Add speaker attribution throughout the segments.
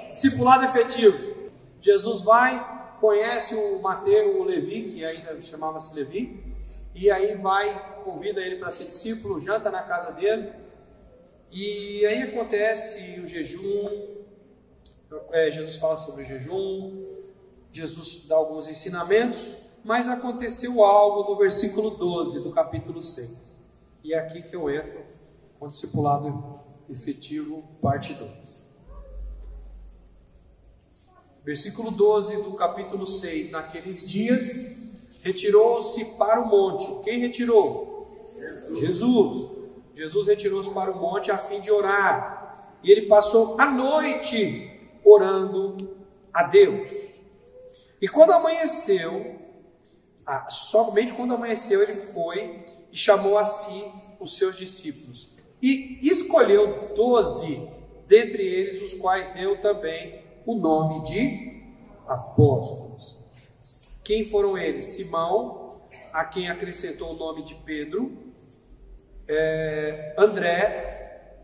Speaker 1: Discipulado efetivo. Jesus vai, conhece o Mateus, o Levi, que ainda chamava-se Levi, e aí vai, convida ele para ser discípulo, janta na casa dele, e aí acontece o jejum. Jesus fala sobre o jejum, Jesus dá alguns ensinamentos, mas aconteceu algo no versículo 12 do capítulo 6, e é aqui que eu entro com o discipulado efetivo, parte 2. Versículo 12 do capítulo 6. Naqueles dias, retirou-se para o monte. Quem retirou? Jesus. Jesus retirou-se para o monte a fim de orar. E ele passou a noite orando a Deus. E quando amanheceu, somente quando amanheceu, ele foi e chamou a si os seus discípulos. E escolheu 12 dentre eles, os quais deu também o nome de apóstolos. Quem foram eles? Simão, a quem acrescentou o nome de Pedro, André,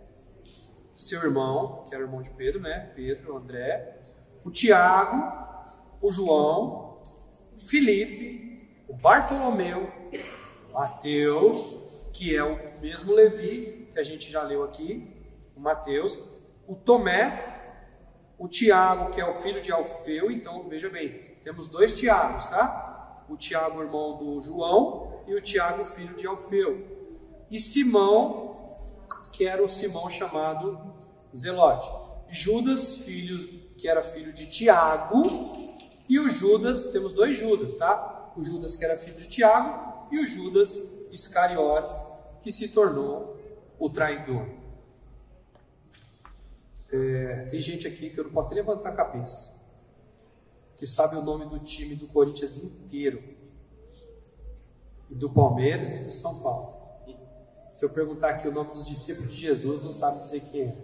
Speaker 1: seu irmão, que era irmão de Pedro, né? Pedro, André, o Tiago, o João, o Filipe, o Bartolomeu, o Mateus, que é o mesmo Levi, que a gente já leu aqui, o Mateus, o Tomé, o Tiago, que é o filho de Alfeu. Então, veja bem, temos 2 Tiagos, tá? O Tiago, irmão do João, e o Tiago, filho de Alfeu. E Simão, que era o Simão chamado Zelote. Judas, que era filho de Tiago, e o Judas, temos 2 Judas, tá? O Judas, que era filho de Tiago, e o Judas Iscariotes, que se tornou o traidor. Tem gente aqui que eu não posso nem levantar a cabeça, que sabe o nome do time do Corinthians inteiro, e do Palmeiras e do São Paulo. Se eu perguntar aqui o nome dos discípulos de Jesus, não sabe dizer quem é.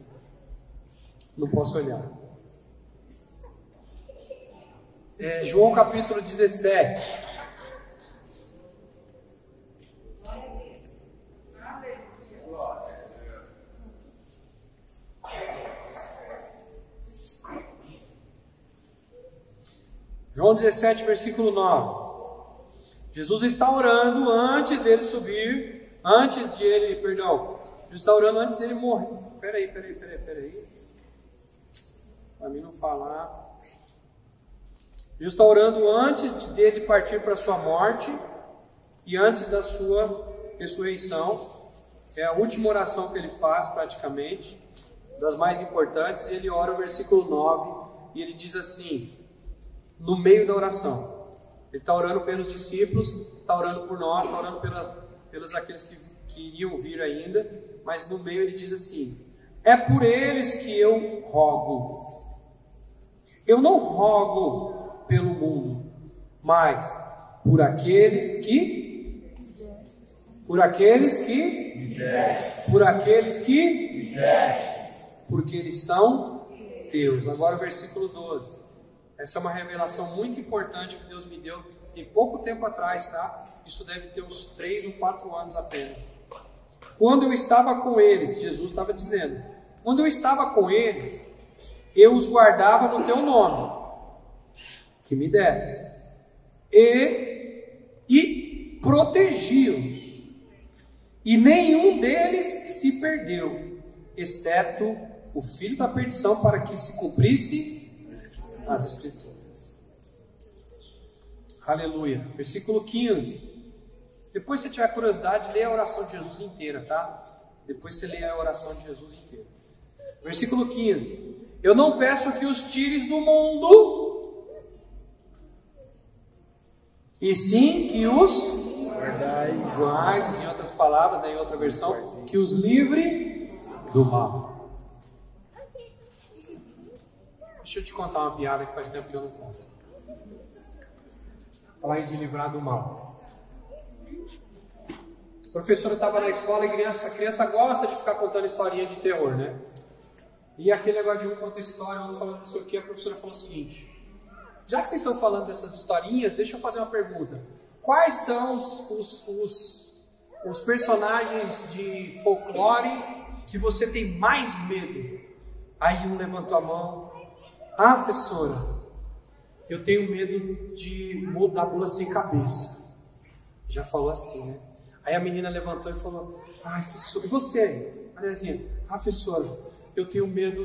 Speaker 1: Não posso olhar. João capítulo 17. João 17, versículo 9. Jesus está orando antes dele subir, Jesus está orando antes dele morrer. Peraí. Para mim não falar. Jesus está orando antes dele partir para a sua morte e antes da sua ressurreição. É a última oração que ele faz praticamente, das mais importantes. Ele ora o versículo 9 e ele diz assim, no meio da oração, ele está orando pelos discípulos, está orando por nós, está orando pelos aqueles que iriam vir ainda, mas no meio ele diz assim, é por eles que eu rogo. Eu não rogo pelo mundo, mas por aqueles que porque eles são teus. Agora o versículo 12. Essa é uma revelação muito importante que Deus me deu tem pouco tempo atrás, tá? Isso deve ter uns 3 ou 4 anos apenas. Quando eu estava com eles, Jesus estava dizendo, quando eu estava com eles, eu os guardava no teu nome, que me deste, e protegi-os, e nenhum deles se perdeu, exceto o filho da perdição, para que se cumprisse as Escrituras. Aleluia. Versículo 15. Depois, se você tiver curiosidade, lê a oração de Jesus inteira, tá? Depois você lê a oração de Jesus inteira. Versículo 15. Eu não peço que os tires do mundo, e sim que os guardes, em outras palavras, né, em outra versão, que os livre do mal. Deixa eu te contar uma piada que faz tempo que eu não conto. Falar de livrar do mal. O professor estava na escola e a criança gosta de ficar contando historinha de terror, né? E aquele negócio de um conta história, outro falando não sei o que, a professora falou o seguinte, já que vocês estão falando dessas historinhas, deixa eu fazer uma pergunta. Quais são os personagens de folclore que você tem mais medo? Aí um levantou a mão. Ah, professora, eu tenho medo de da mula sem cabeça. Já falou assim, né? Aí a menina levantou e falou: ai, professora, e você aí? Mariazinha: ah, professora, eu tenho medo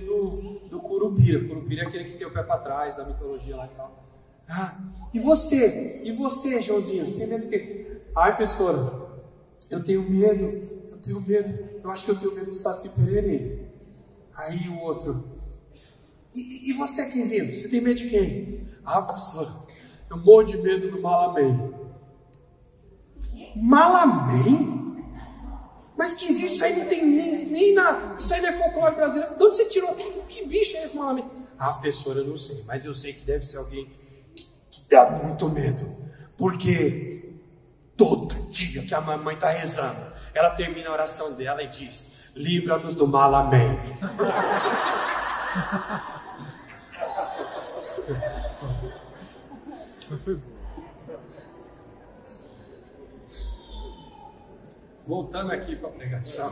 Speaker 1: do curupira. Curupira é aquele que tem o pé para trás, da mitologia lá e tal. Ah, e você? E você, Joãozinho? Você tem medo do quê? Ai, professora, eu tenho medo. Eu acho que eu tenho medo do Saci Pererê. Aí o outro: e você, Quinzinho? Você tem medo de quem? Ah, professora, eu morro de medo do Malamém. Malamém? Mas que existe? Isso aí não tem nem na... Isso aí não é folclore brasileiro. De onde você tirou? Que bicho é esse Malamém? Ah, professora, eu não sei. Mas eu sei que deve ser alguém que dá muito medo. Porque todo dia que a mamãe está rezando, ela termina a oração dela e diz: livra-nos do Malamém. Voltando aqui para a pregação.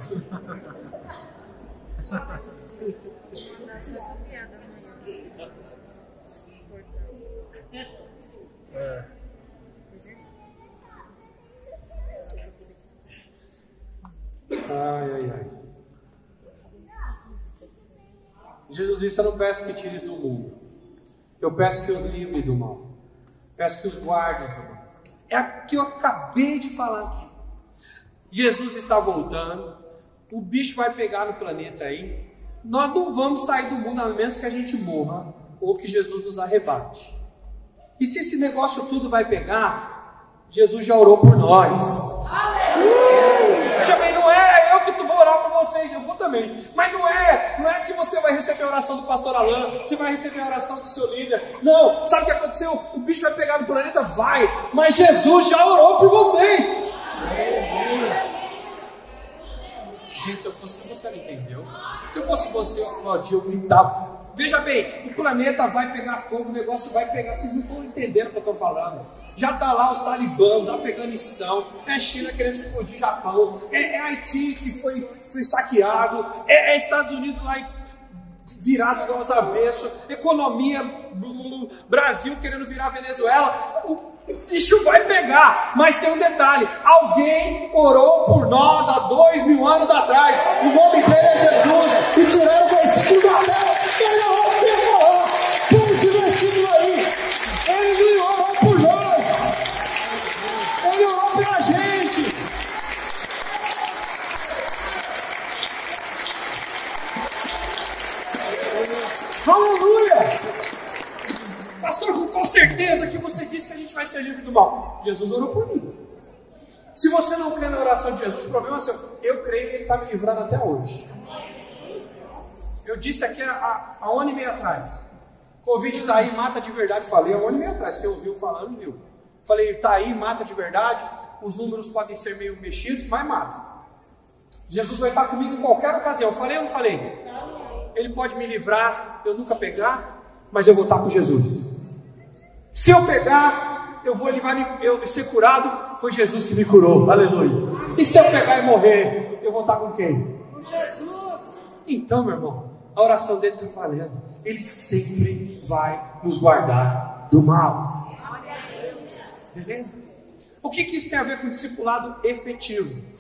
Speaker 1: Ai. Jesus disse: eu não peço que tires do mundo, eu peço que os livre do mal, peço que os guardes do mal. É o que eu acabei de falar aqui. Jesus está voltando, o bicho vai pegar no planeta aí, nós não vamos sair do mundo a menos que a gente morra, ou que Jesus nos arrebate. E se esse negócio tudo vai pegar, Jesus já orou por nós. Também não é eu que vou orar por vocês, eu vou também. Mas não é que você vai receber a oração do pastor Alain, você vai receber a oração do seu líder. Não, sabe o que aconteceu? O bicho vai pegar no planeta? Vai, mas Jesus já orou por vocês. Gente, se eu fosse você, não entendeu? Se eu fosse você, eu aplaudia, eu gritava. Veja bem, o planeta vai pegar fogo, o negócio vai pegar. Vocês não estão entendendo o que eu estou falando. Já está lá os talibãs, Afeganistão, é a China querendo explodir Japão, é Haiti que foi saqueado, é Estados Unidos lá virado aos avessos, economia, Brasil querendo virar Venezuela. O bicho vai pegar, mas tem um detalhe: alguém orou por nós há 2000 anos atrás, o nome dele é Jesus, e tiraram o versículo da Bíblia. Ele orou pelo orar, põe esse versículo aí. Ele não orou por nós, ele orou pela gente. Aleluia! Pastor, com certeza que você disse que a gente vai ser livre do mal. Jesus orou por mim. Se você não crê na oração de Jesus, o problema é seu. Eu creio que Ele está me livrando até hoje. Eu disse aqui há 1 ano e meio atrás: Covid está aí, mata de verdade. Falei há 1 ano e meio atrás, quem ouviu falando, viu. Falei: está aí, mata de verdade. Os números podem ser meio mexidos, mas mata. Jesus vai estar comigo em qualquer ocasião. Falei ou não falei? Ele pode me livrar, eu nunca pegar, mas eu vou estar com Jesus. Se eu pegar, ele vai eu ser curado. Foi Jesus que me curou, aleluia. E se eu pegar e morrer, eu vou estar com quem? Com Jesus. Então, meu irmão, a oração dele está valendo. Ele sempre vai nos guardar do mal. Beleza? O que isso tem a ver com discipulado efetivo?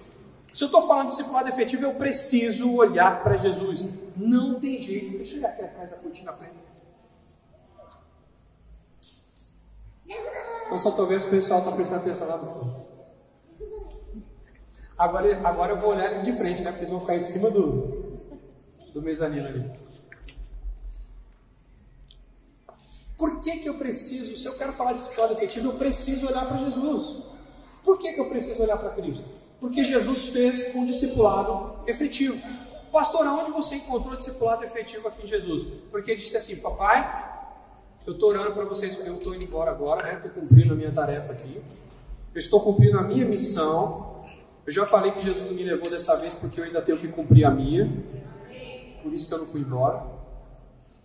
Speaker 1: Se eu estou falando de discipulado efetivo, eu preciso olhar para Jesus. Não tem jeito. Deixa eu olhar aqui atrás da cortina preta. Eu só estou vendo se o pessoal está prestando atenção lá do fundo. Agora eu vou olhar eles de frente, né? Porque eles vão ficar em cima do mezanino ali. Por que eu preciso, se eu quero falar de discipulado efetivo, eu preciso olhar para Jesus? Por que eu preciso olhar para Cristo? Porque Jesus fez um discipulado efetivo. Pastor, onde você encontrou discipulado efetivo aqui em Jesus? Porque ele disse assim: papai, eu estou orando para vocês, eu estou indo embora agora, né? Estou cumprindo a minha tarefa aqui. Eu estou cumprindo a minha missão. Eu já falei que Jesus não me levou dessa vez porque eu ainda tenho que cumprir a minha. Por isso que eu não fui embora.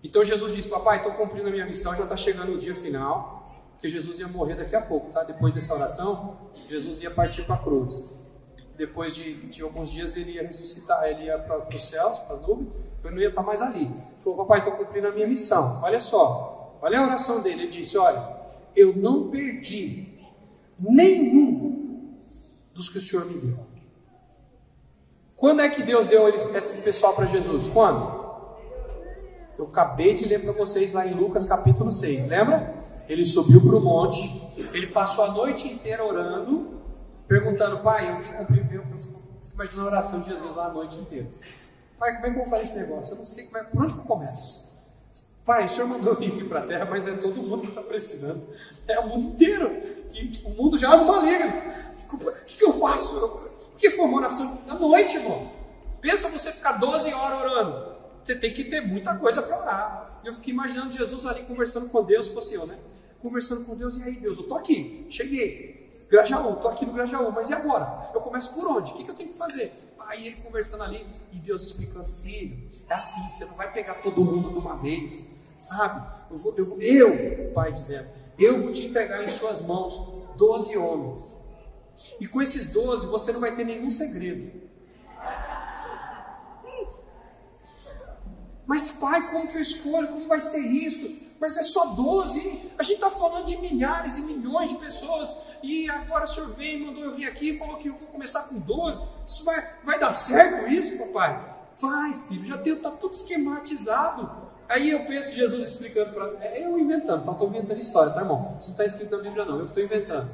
Speaker 1: Então Jesus disse: papai, estou cumprindo a minha missão, já está chegando o dia final. Porque Jesus ia morrer daqui a pouco, tá? Depois dessa oração, Jesus ia partir para a cruz. depois de alguns dias ele ia ressuscitar, ele ia para os céus, para as nuvens, então ele não ia estar mais ali. Ele falou: papai, estou cumprindo a minha missão. Olha só, olha a oração dele. Ele disse: olha, eu não perdi nenhum dos que o Senhor me deu. Quando é que Deus deu esse pessoal para Jesus? Quando? Eu acabei de ler para vocês lá em Lucas capítulo 6, lembra? Ele subiu para o monte, ele passou a noite inteira orando, perguntando: pai, eu vim cumprir, eu fico imaginando a oração de Jesus lá a noite inteira. Pai, como é que eu vou fazer esse negócio? Eu não sei por onde que eu começo. Pai, o Senhor mandou vir aqui para a terra, mas é todo mundo que está precisando. É o mundo inteiro. O mundo já é maligno. O que eu faço? Porque foi uma oração da noite, irmão. Pensa você ficar 12 horas orando. Você tem que ter muita coisa para orar. Eu fiquei imaginando Jesus ali conversando com Deus, se fosse eu, né? Conversando com Deus: e aí, Deus, eu tô aqui, cheguei, Grajaú, tô aqui no Grajaú, mas e agora? Eu começo por onde? O que eu tenho que fazer? Aí ele conversando ali, e Deus explicando: filho, é assim, você não vai pegar todo mundo de uma vez, sabe? Eu, pai dizendo, eu vou te entregar em suas mãos 12 homens, e com esses 12 você não vai ter nenhum segredo. Mas pai, como que eu escolho? Como vai ser isso? Mas é só 12, a gente está falando de milhares e milhões de pessoas, e agora o senhor veio e mandou eu vir aqui e falou que eu vou começar com 12, isso vai dar certo isso, papai? Vai, filho, já está tudo esquematizado. Aí eu penso Jesus explicando para mim, eu inventando, tá? Estou inventando história, tá, irmão? Isso não está escrito na Bíblia não, eu estou inventando.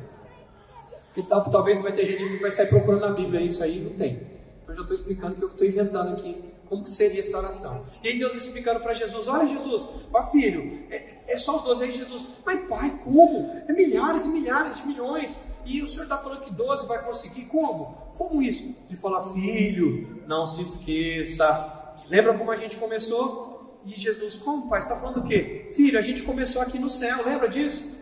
Speaker 1: Então, talvez vai ter gente que vai sair procurando na Bíblia, isso aí não tem. Então eu já estou explicando que eu estou inventando aqui, como que seria essa oração. E aí Deus explicando para Jesus: olha, Jesus, ó filho, é só os 12. Aí Jesus: mas pai, como? É milhares e milhares de milhões, e o senhor está falando que 12 vai conseguir, como? Como isso? Ele fala: filho, não se esqueça, lembra como a gente começou? E Jesus: como, pai, você está falando do quê? Filho, a gente começou aqui no céu, lembra disso?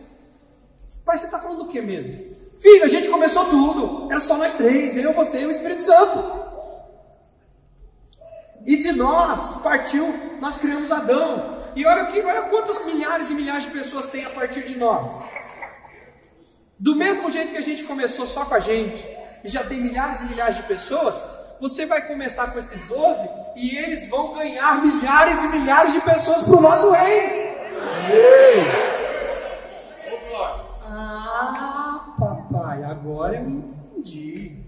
Speaker 1: Pai, você está falando do quê mesmo? Filho, a gente começou tudo, era só nós três, eu, você e o Espírito Santo. E de nós partiu, nós criamos Adão. E olha quantas milhares e milhares de pessoas tem a partir de nós. Do mesmo jeito que a gente começou só com a gente, e já tem milhares e milhares de pessoas, você vai começar com esses 12, e eles vão ganhar milhares e milhares de pessoas para o nosso reino. Ah, papai, agora eu entendi.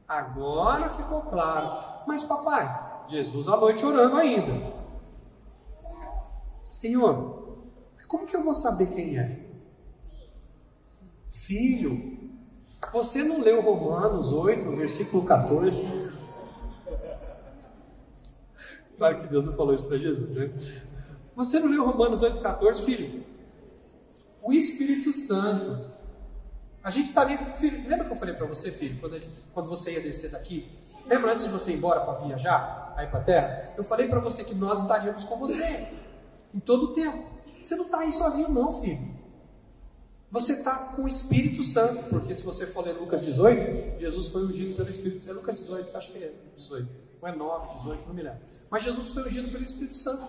Speaker 1: Agora ficou claro. Mas papai, Jesus à noite orando ainda: Senhor, como que eu vou saber quem é? Filho, você não leu Romanos 8, versículo 14? Claro que Deus não falou isso para Jesus, né? Você não leu Romanos 8, 14, filho? O Espírito Santo, a gente está ali, filho, lembra que eu falei para você, filho, quando você ia descer daqui? Lembra antes de você ir embora para viajar, aí para a terra? Eu falei para você que nós estaríamos com você, em todo o tempo. Você não está aí sozinho não, filho. Você está com o Espírito Santo, porque se você for ler Lucas 18, Jesus foi ungido pelo Espírito Santo. É Lucas 18, acho que é 18, ou é 9, 18, não me lembro. Mas Jesus foi ungido pelo Espírito Santo.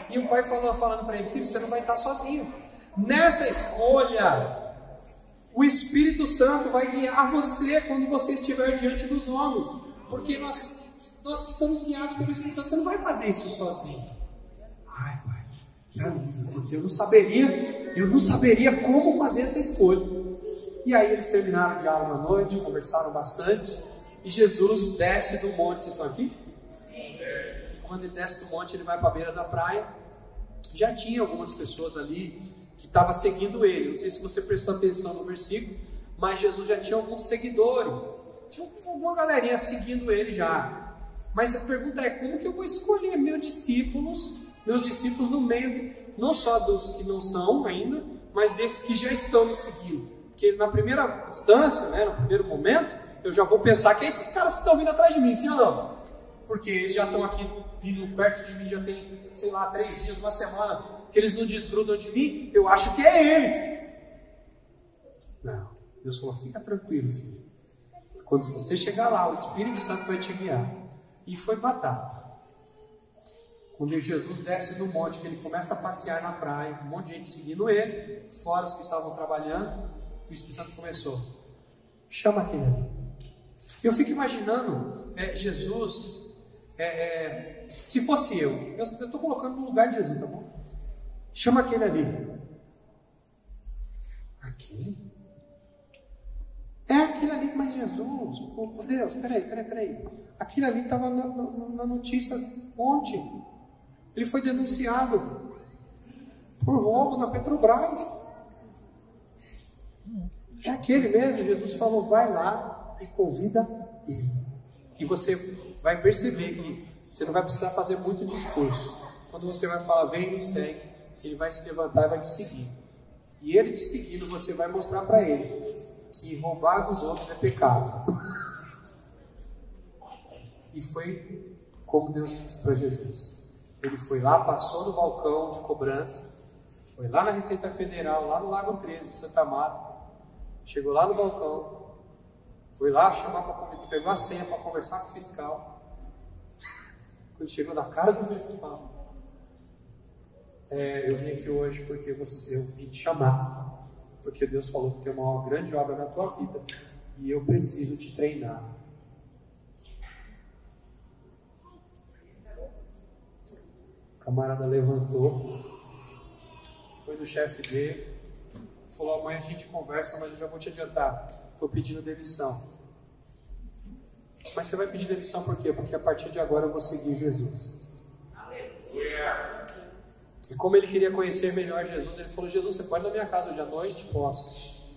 Speaker 1: E o pai falando para ele: filho, você não vai estar sozinho. Nessa escolha, o Espírito Santo vai guiar você quando você estiver diante dos homens, porque nós estamos guiados pelo Espírito Santo. Você não vai fazer isso sozinho. Ai, pai, que alívio, porque eu não saberia como fazer essa escolha. E aí eles terminaram o diálogo à noite, conversaram bastante, e Jesus desce do monte. Vocês estão aqui? Quando ele desce do monte, ele vai para a beira da praia. Já tinha algumas pessoas ali que estavam seguindo ele. Não sei se você prestou atenção no versículo, mas Jesus já tinha alguns seguidores, tinha uma galerinha seguindo ele já. Mas a pergunta é: como que eu vou escolher meus discípulos no meio, não só dos que não são ainda, mas desses que já estão me seguindo? Porque na primeira instância, né, no primeiro momento, eu já vou pensar que é esses caras que estão vindo atrás de mim, sim ou não? Porque eles já estão aqui vindo perto de mim, já tem, sei lá, 3 dias, uma semana, que eles não desgrudam de mim. Eu acho que é eles. Não, Deus falou: fica tranquilo, filho. Quando você chegar lá, o Espírito Santo vai te guiar. E foi batata. Quando Jesus desce do monte, que ele começa a passear na praia, um monte de gente seguindo ele, fora os que estavam trabalhando, o Espírito Santo começou: chama aquele ali. Eu fico imaginando Jesus, se fosse eu estou colocando no lugar de Jesus, tá bom? Chama aquele ali. Aquele? É aquele ali, mas Jesus, oh Deus, peraí. Aquele ali estava na notícia ontem. Ele foi denunciado por roubo na Petrobras. É aquele mesmo. Jesus falou, vai lá e convida ele. E você vai perceber que você não vai precisar fazer muito discurso. Quando você vai falar, vem e me segue, ele vai se levantar e vai te seguir. E ele te seguindo, você vai mostrar para ele que roubar dos outros é pecado. E foi como Deus disse para Jesus. Ele foi lá, passou no balcão de cobrança, foi lá na Receita Federal, lá no Lago 13, Santa Amaro, chegou lá no balcão, foi lá chamar para pegou a senha para conversar com o fiscal. Quando chegou na cara do fiscal, eu vim aqui hoje porque eu vim te chamar, porque Deus falou que tem uma grande obra na tua vida e eu preciso te treinar. O camarada levantou, foi no chefe dele, falou, amanhã a gente conversa, mas eu já vou te adiantar, estou pedindo demissão. Mas você vai pedir demissão por quê? Porque a partir de agora eu vou seguir Jesus. Aleluia. E como ele queria conhecer melhor Jesus, ele falou, Jesus, você pode ir na minha casa hoje à noite? Posso.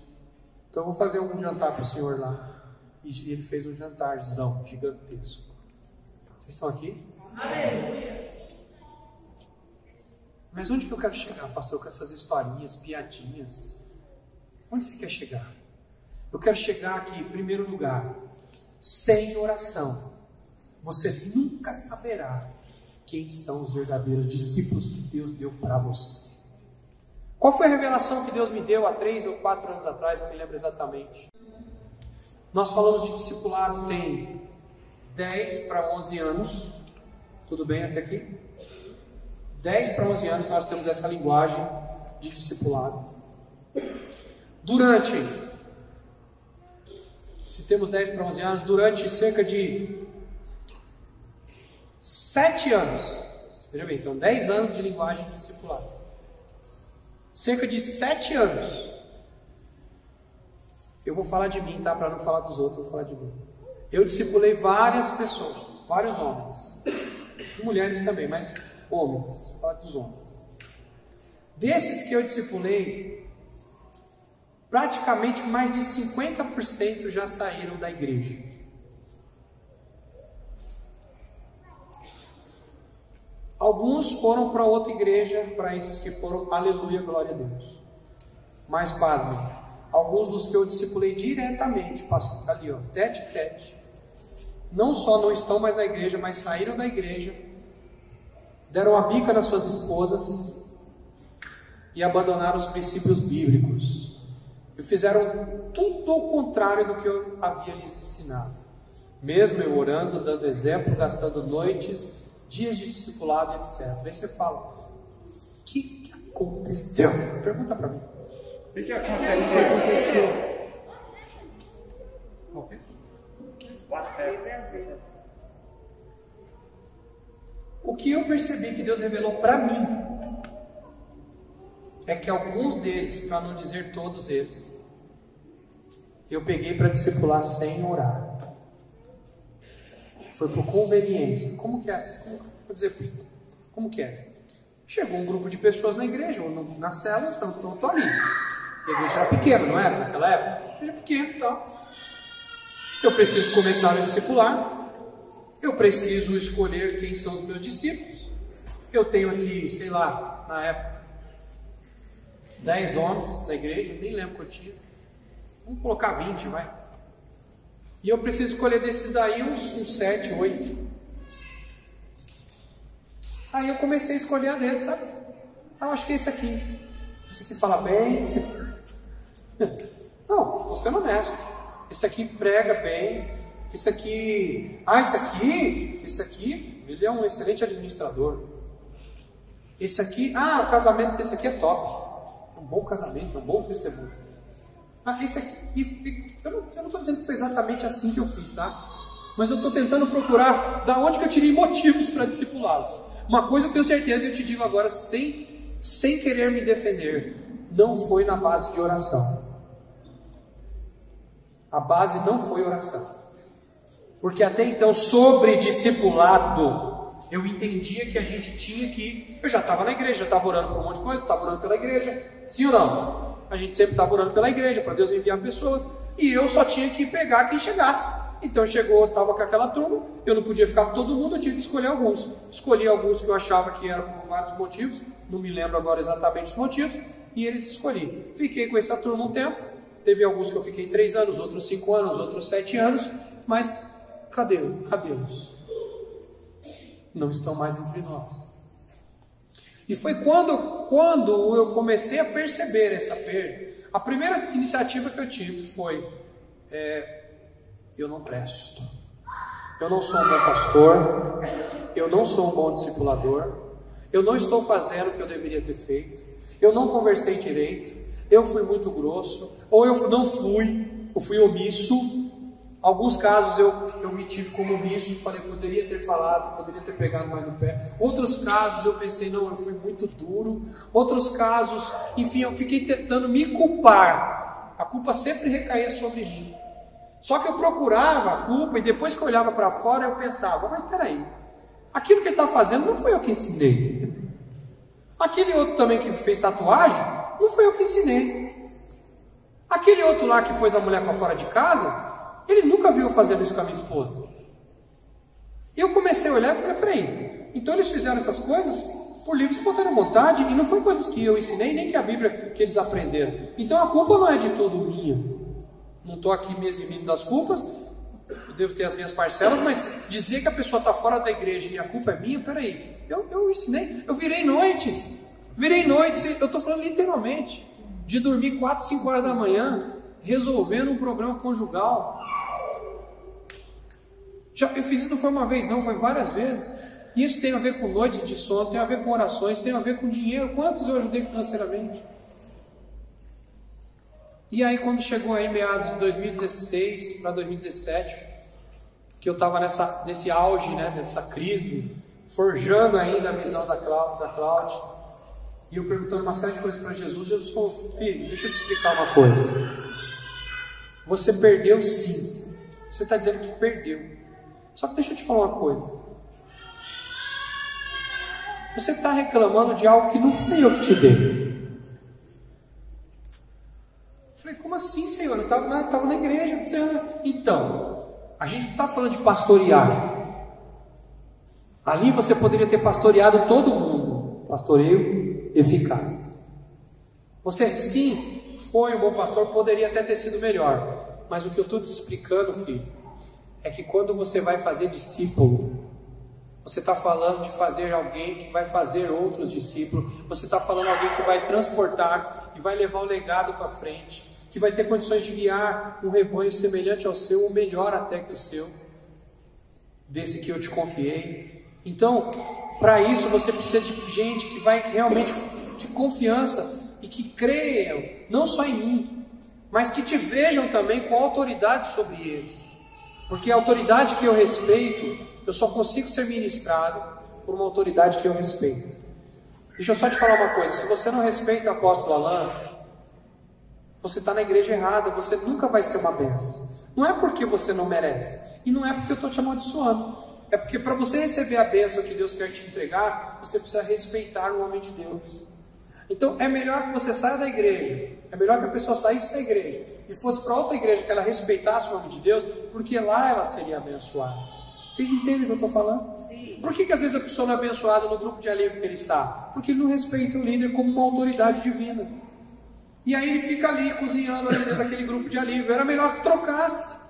Speaker 1: Então eu vou fazer um jantar para o senhor lá. E ele fez um jantarzão gigantesco. Vocês estão aqui? Aleluia. Mas onde que eu quero chegar, pastor, com essas historinhas, piadinhas? Onde você quer chegar? Eu quero chegar aqui, em primeiro lugar, sem oração, você nunca saberá quem são os verdadeiros discípulos que Deus deu para você. Qual foi a revelação que Deus me deu há 3 ou 4 anos atrás? Não me lembro exatamente. Nós falamos de discipulado tem 10 para 11 anos. Tudo bem até aqui? 10 para 11 anos nós temos essa linguagem de discipulado. Se temos 10 para 11 anos, durante cerca de 7 anos, veja bem, então 10 anos de linguagem de discipulado. Cerca de 7 anos, eu vou falar de mim, tá? Para não falar dos outros, eu vou falar de mim. Eu discipulei várias pessoas, vários homens, mulheres também, mas homens, vou falar dos homens. Desses que eu discipulei, praticamente mais de 50% já saíram da igreja. Alguns foram para outra igreja, para esses que foram, aleluia, glória a Deus. Mas pasmem, alguns dos que eu discipulei diretamente, pastor, ali ó, tete a tete, não só não estão mais na igreja, mas saíram da igreja, deram a bica nas suas esposas e abandonaram os princípios bíblicos e fizeram tudo ao contrário do que eu havia lhes ensinado, mesmo eu orando, dando exemplo, gastando noites, dias de discipulado, etc. Aí você fala, o que aconteceu? Pergunta para mim. O que aconteceu? Ok. O que eu percebi que Deus revelou para mim é que alguns deles, para não dizer todos eles, eu peguei para discipular sem orar. Foi por conveniência. Como que é? Vou dizer, como que é? Chegou um grupo de pessoas na igreja, ou na célula, então estou ali. A igreja era pequena, não era? Naquela época? Era pequena e tal. Eu preciso começar a discipular. Eu preciso escolher quem são os meus discípulos. Eu tenho aqui, sei lá, na época, 10 homens na igreja, nem lembro que eu tinha. Vamos colocar 20, vai. E eu preciso escolher desses daí uns 7, 8. Aí eu comecei a escolher a dedo, sabe? Eu acho que é esse aqui. Esse aqui fala bem. Não, estou sendo honesto. Esse aqui prega bem. Esse aqui... esse aqui, ele é um excelente administrador. Esse aqui... o casamento desse aqui é top. É um bom casamento, é um bom testemunho. Isso aqui, eu não estou dizendo que foi exatamente assim que eu fiz, tá? Mas eu estou tentando procurar da onde que eu tirei motivos para discipulá-los. Uma coisa eu tenho certeza e eu te digo agora sem querer me defender, não foi na base de oração. A base não foi oração. Porque até então, sobre discipulado, eu entendia que a gente tinha que... Eu já estava na igreja, já estava orando por um monte de coisa, estava orando pela igreja. Sim ou não? A gente sempre estava orando pela igreja, para Deus enviar pessoas. E eu só tinha que pegar quem chegasse. Então chegou, estava com aquela turma, eu não podia ficar com todo mundo, eu tinha que escolher alguns. Escolhi alguns que eu achava que eram por vários motivos, não me lembro agora exatamente os motivos, e eles escolhi. Fiquei com essa turma um tempo, teve alguns que eu fiquei 3 anos, outros 5 anos, outros 7 anos, mas cadê-los? Não estão mais entre nós. E foi quando eu comecei a perceber essa perda. A primeira iniciativa que eu tive foi: eu não presto, eu não sou um bom pastor, eu não sou um bom discipulador, eu não estou fazendo o que eu deveria ter feito, eu não conversei direito, eu fui muito grosso, ou eu não fui, eu fui omisso. Alguns casos eu me tive como omisso, falei, poderia ter falado, poderia ter pegado mais no pé. Outros casos eu pensei, não, eu fui muito duro. Outros casos, enfim, eu fiquei tentando me culpar. A culpa sempre recaía sobre mim. Só que eu procurava a culpa e depois que eu olhava para fora eu pensava, mas peraí, aquilo que ele está fazendo não foi eu que ensinei. Aquele outro também que fez tatuagem, não foi eu que ensinei. Aquele outro lá que pôs a mulher para fora de casa, ele nunca viu eu fazendo isso com a minha esposa. Eu comecei a olhar e falei, peraí, então eles fizeram essas coisas por livre e espontânea vontade, e não foi coisas que eu ensinei, nem que a Bíblia que eles aprenderam. Então a culpa não é de todo minha. Não estou aqui me eximindo das culpas, eu devo ter as minhas parcelas, mas dizer que a pessoa está fora da igreja e a culpa é minha, peraí, eu ensinei, eu virei noites, eu estou falando literalmente, de dormir 4, 5 horas da manhã, resolvendo um problema conjugal. Eu fiz isso não foi uma vez não, foi várias vezes. Isso tem a ver com noites de sono, tem a ver com orações, tem a ver com dinheiro. Quantos eu ajudei financeiramente? E aí quando chegou aí meados de 2016 para 2017, que eu estava nesse auge, né, dessa crise, forjando ainda a visão da Cláudia, e eu perguntando uma série de coisas para Jesus, Jesus falou, filho, deixa eu te explicar uma coisa. Você perdeu sim. Você está dizendo que perdeu. Só que deixa eu te falar uma coisa. Você está reclamando de algo que não fui eu que te dei. Eu falei, como assim, Senhor? Eu estava na igreja. Então, a gente não está falando de pastorear. Ali você poderia ter pastoreado todo mundo. Pastoreio eficaz. Você, sim, foi um bom pastor, poderia até ter sido melhor. Mas o que eu estou te explicando, filho, é que quando você vai fazer discípulo, você está falando de fazer alguém que vai fazer outros discípulos. Você está falando alguém que vai transportar e vai levar o legado para frente, que vai ter condições de guiar um rebanho semelhante ao seu, ou melhor até que o seu, desse que eu te confiei. Então, para isso você precisa de gente que vai realmente de confiança e que creiam, não só em mim, mas que te vejam também com autoridade sobre eles. Porque a autoridade que eu respeito, eu só consigo ser ministrado por uma autoridade que eu respeito. Deixa eu só te falar uma coisa, se você não respeita o apóstolo Alain, você está na igreja errada, você nunca vai ser uma bênção. Não é porque você não merece, e não é porque eu estou te amaldiçoando, é porque para você receber a bênção que Deus quer te entregar, você precisa respeitar o homem de Deus. Então é melhor que você saia da igreja, é melhor que a pessoa saísse da igreja e fosse para outra igreja que ela respeitasse o nome de Deus, porque lá ela seria abençoada. Vocês entendem o que eu estou falando? Sim. Por que às vezes a pessoa não é abençoada no grupo de alívio que ele está? Porque ele não respeita o líder como uma autoridade divina. E aí ele fica ali cozinhando ali dentro daquele grupo de alívio. Era melhor que trocasse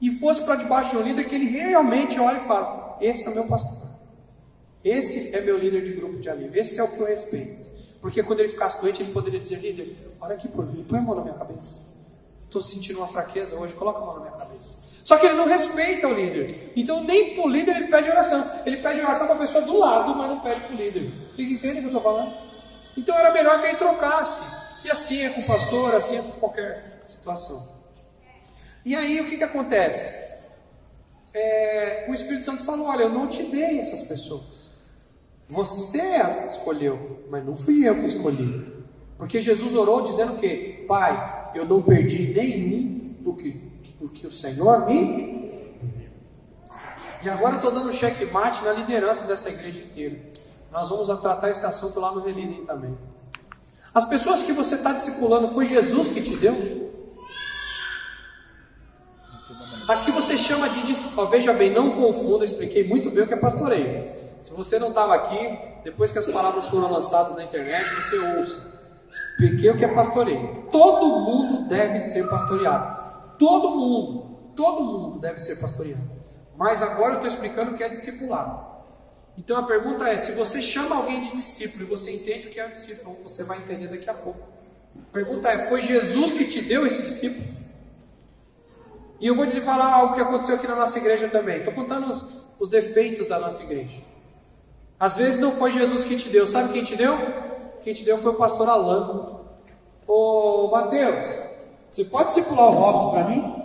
Speaker 1: e fosse para debaixo de um líder que ele realmente olha e fala, esse é o meu pastor, esse é meu líder de grupo de alívio, esse é o que eu respeito. Porque quando ele ficasse doente, ele poderia dizer, líder, ora aqui por mim, põe a mão na minha cabeça. Estou sentindo uma fraqueza hoje, coloca a mão na minha cabeça. Só que ele não respeita o líder. Então nem para o líder ele pede oração. Ele pede oração para a pessoa do lado, mas não pede para o líder. Vocês entendem o que eu estou falando? Então era melhor que ele trocasse. E assim é com o pastor, assim é com qualquer situação. E aí o que acontece? O Espírito Santo falou: olha, eu não te dei essas pessoas, você as escolheu, mas não fui eu que escolhi. Porque Jesus orou dizendo o quê? Pai, eu não perdi nenhum do que o Senhor me deu. E agora eu estou dando checkmate na liderança dessa igreja inteira. Nós vamos tratar esse assunto lá no Relírio também. As pessoas que você está discipulando, foi Jesus que te deu? As que você chama de discípulo, veja bem, não confunda, eu expliquei muito bem o que é pastoreio. Se você não estava aqui, depois que as palavras foram lançadas na internet, você ouça. Expliquei o que é pastoreio. Todo mundo deve ser pastoreado. Todo mundo deve ser pastoreado. Mas agora eu estou explicando o que é discipulado. Então a pergunta é: se você chama alguém de discípulo e você entende o que é discípulo, você vai entender daqui a pouco. A pergunta é: foi Jesus que te deu esse discípulo? E eu vou te falar algo que aconteceu aqui na nossa igreja também. Estou contando os defeitos da nossa igreja. Às vezes não foi Jesus que te deu. Sabe quem te deu? Quem te deu foi o pastor Alain. Ô Mateus, você pode discipular o Robson para mim?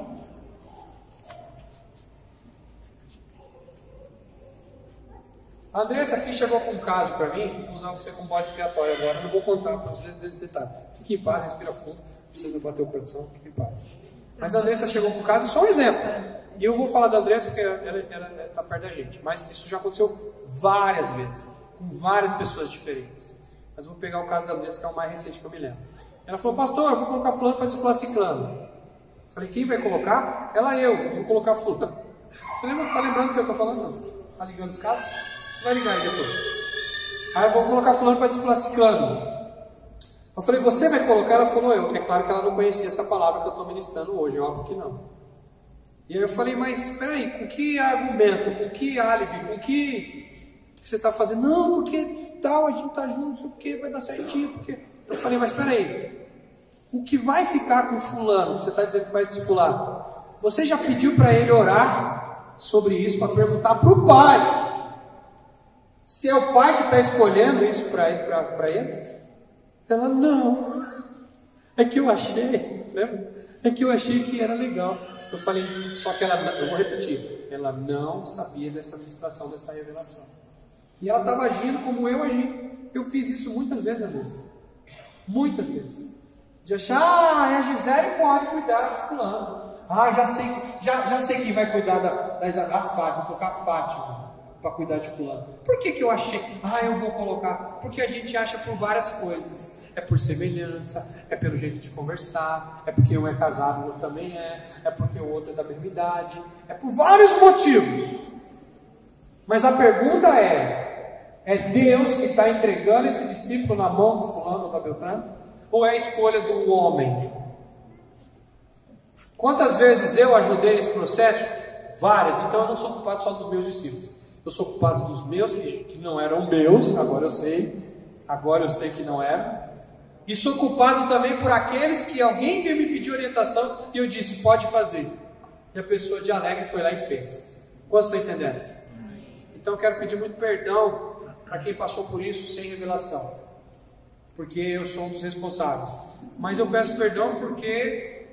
Speaker 1: A Andressa aqui chegou com um caso para mim. Vou usar você como bode expiatório agora. Não vou contar para vocês desses detalhes. Fique em paz, respira fundo. Não precisa bater o coração, fique em paz. Mas a Andressa chegou com um caso, só um exemplo. E eu vou falar da Andressa porque ela está perto da gente. Mas isso já aconteceu várias vezes, com várias pessoas diferentes. Mas eu vou pegar o caso da Andressa, que é o mais recente que eu me lembro. Ela falou: pastor, eu vou colocar fulano para discipular ciclano. Eu falei: quem vai colocar? Ela, eu vou colocar fulano. Você lembra? Está lembrando do que eu estou falando? Não? Está ligando os casos? Você vai ligar aí depois. Aí eu vou colocar fulano para discipular ciclano. Eu falei: você vai colocar? Ela falou: eu. É claro que ela não conhecia essa palavra que eu estou ministrando hoje, óbvio que não. E aí eu falei: mas espera aí, com que argumento, com que álibi, com que você está fazendo? Não, porque tal, a gente está junto, não sei o que, vai dar certinho, porque... Eu falei: mas espera aí, o que vai ficar com fulano, que você está dizendo que vai discipular, você já pediu para ele orar sobre isso, para perguntar para o pai, se é o pai que está escolhendo isso para ele? Ela: não, é que eu achei, lembra? É que eu achei que era legal. Eu falei: só que ela, eu vou repetir, ela não sabia dessa ministração, dessa revelação. E ela estava agindo como eu agi. Eu fiz isso muitas vezes, muitas vezes. De achar, a Gisele pode cuidar de fulano. Já sei quem vai cuidar da Isabel, a Fátima, vou colocar a Fátima para cuidar de fulano. Por que eu achei? Eu vou colocar. Porque a gente acha por várias coisas. É por semelhança, é pelo jeito de conversar, é porque um é casado, o outro também é porque o outro é da mesma idade, é por vários motivos. Mas a pergunta é Deus que está entregando esse discípulo na mão do fulano ou da Beltrano? Ou é a escolha do homem? Quantas vezes eu ajudei nesse processo? Várias. Então eu não sou culpado só dos meus discípulos. Eu sou culpado dos meus que não eram meus, agora eu sei que não eram. E sou culpado também por aqueles que alguém veio me pedir orientação e eu disse: pode fazer. E a pessoa de alegre foi lá e fez. Quantos estão entendendo? Então eu quero pedir muito perdão para quem passou por isso sem revelação, porque eu sou um dos responsáveis. Mas eu peço perdão porque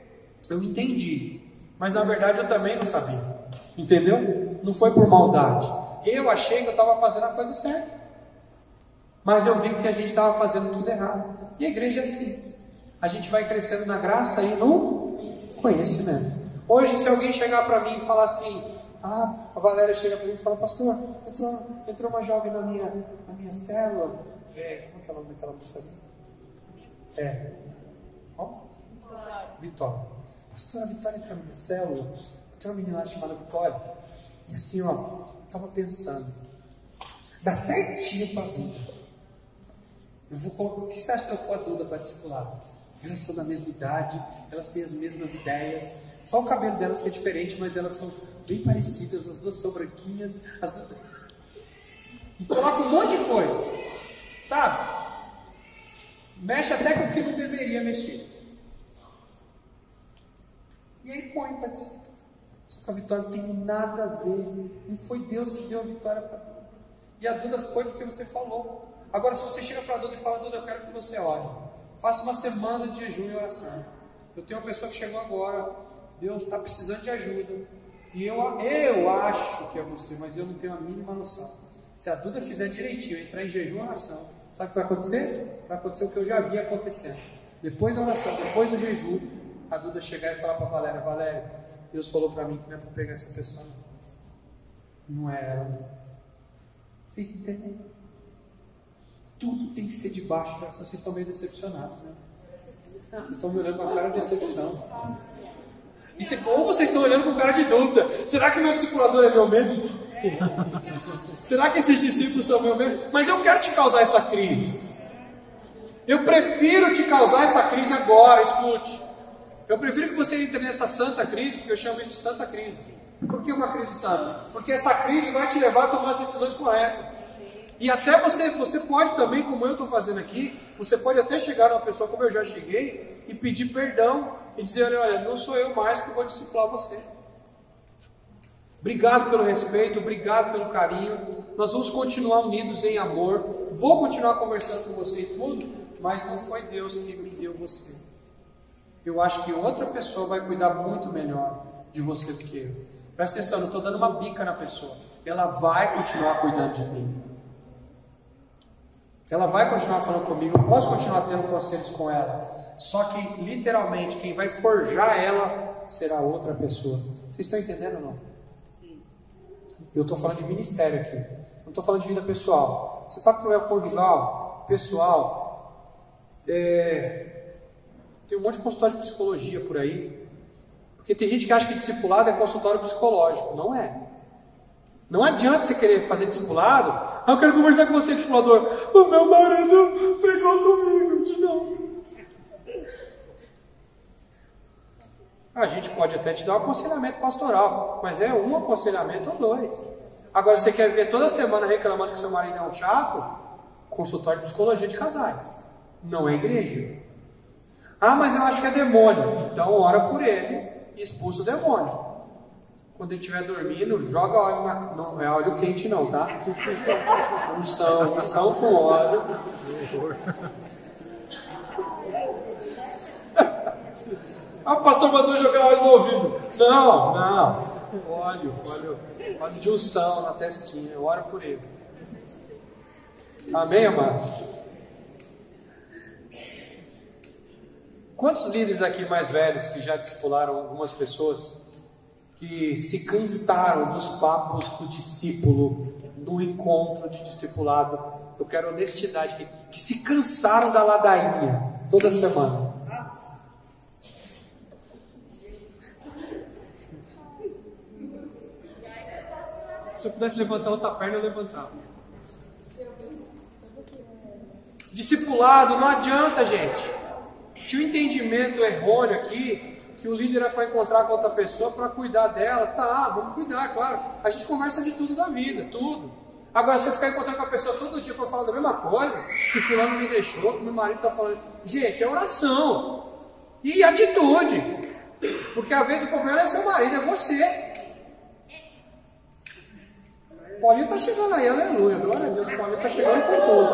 Speaker 1: eu entendi, mas na verdade eu também não sabia. Entendeu? Não foi por maldade. Eu achei que eu estava fazendo a coisa certa, mas eu vi que a gente estava fazendo tudo errado. E a igreja é assim. A gente vai crescendo na graça e no conhecimento. Hoje, se alguém chegar para mim e falar assim: a Valéria chega para mim e fala: pastor, entrou uma jovem na minha célula. Como é que é o nome daquela moça ali? Vitória. Pastor, a Vitória entrou na minha célula. Tem uma menina lá chamada Vitória. E assim, eu estava pensando, dá certinho para a Duda. Eu vou colocar, o que você acha que eu com a Duda para discipular? Elas são da mesma idade, elas têm as mesmas ideias, só o cabelo delas que é diferente, mas elas são bem parecidas, as duas são branquinhas, e coloca um monte de coisa, sabe? Mexe até com o que não deveria mexer. E aí põe para discipular. Só que a Vitória não tem nada a ver, não foi Deus que deu a vitória para a Duda. E a Duda foi porque você falou. Agora, se você chega para a Duda e fala: Duda, eu quero que você ore, faça uma semana de jejum e oração. Eu tenho uma pessoa que chegou agora, Deus está precisando de ajuda. E eu acho que é você, mas eu não tenho a mínima noção. Se a Duda fizer direitinho, entrar em jejum e oração, sabe o que vai acontecer? Vai acontecer o que eu já vi acontecendo. Depois da oração, depois do jejum, a Duda chegar e falar para Valéria: Valéria, Deus falou para mim que não é para pegar essa pessoa. Não é ela, não. Vocês entendem? Tudo tem que ser debaixo dessa. Vocês estão meio decepcionados, né? Vocês estão me olhando com a cara de decepção. Ou vocês estão olhando com cara de dúvida: será que meu discipulador é meu mesmo? Será que esses discípulos são meu mesmo? Mas eu quero te causar essa crise. Eu prefiro te causar essa crise agora. Escute. Eu prefiro que você entre nessa santa crise, porque eu chamo isso de santa crise. Por que uma crise santa? Porque essa crise vai te levar a tomar as decisões corretas. E até você pode também, como eu estou fazendo aqui, você pode até chegar numa pessoa como eu já cheguei e pedir perdão e dizer: olha, não sou eu mais que vou discipular você. Obrigado pelo respeito, obrigado pelo carinho. Nós vamos continuar unidos em amor. Vou continuar conversando com você e tudo, mas não foi Deus que me deu você. Eu acho que outra pessoa vai cuidar muito melhor de você do que eu. Presta atenção, não estou dando uma bica na pessoa. Ela vai continuar cuidando de mim. Ela vai continuar falando comigo. Eu posso continuar tendo conselhos com ela. Só que, literalmente, quem vai forjar ela será outra pessoa. Vocês estão entendendo ou não? Sim. Eu estou falando de ministério aqui. Não estou falando de vida pessoal. Você está com problema conjugal, pessoal. Tem um monte de consultório de psicologia por aí. Porque tem gente que acha que discipulado é consultório psicológico. Não é. Não adianta você querer fazer discipulado. Eu quero conversar com você, discipulador. O meu marido brigou comigo de novo. A gente pode até te dar um aconselhamento pastoral, mas é um aconselhamento ou dois. Agora, você quer ver toda semana reclamando que seu marido é um chato? Consultório de psicologia de casais. Não é igreja. Ah, mas eu acho que é demônio. Então ora por ele e expulsa o demônio. Quando ele estiver dormindo, joga óleo não é óleo quente não, tá? Unção com óleo. Ah, o pastor mandou jogar óleo no ouvido. Não. Óleo de unção na testinha. Ora por ele. Amém, amados? Quantos líderes aqui mais velhos que já discipularam algumas pessoas que se cansaram dos papos do discípulo no encontro de discipulado? Eu quero honestidade aqui. Que se cansaram da ladainha toda semana. Se eu pudesse levantar outra perna, eu levantava. Discipulado, não adianta, gente. Tinha um entendimento errôneo aqui, que o líder era para encontrar com outra pessoa, para cuidar dela. Tá, vamos cuidar, claro. A gente conversa de tudo da vida, tudo. Agora, você ficar encontrando com a pessoa todo dia para falar da mesma coisa, que fulano me deixou, que meu marido está falando. Gente, é oração. E atitude. Porque às vezes o problema é seu marido, é você. Paulinho está chegando aí, aleluia, glória a Deus, Paulinho está chegando com tudo.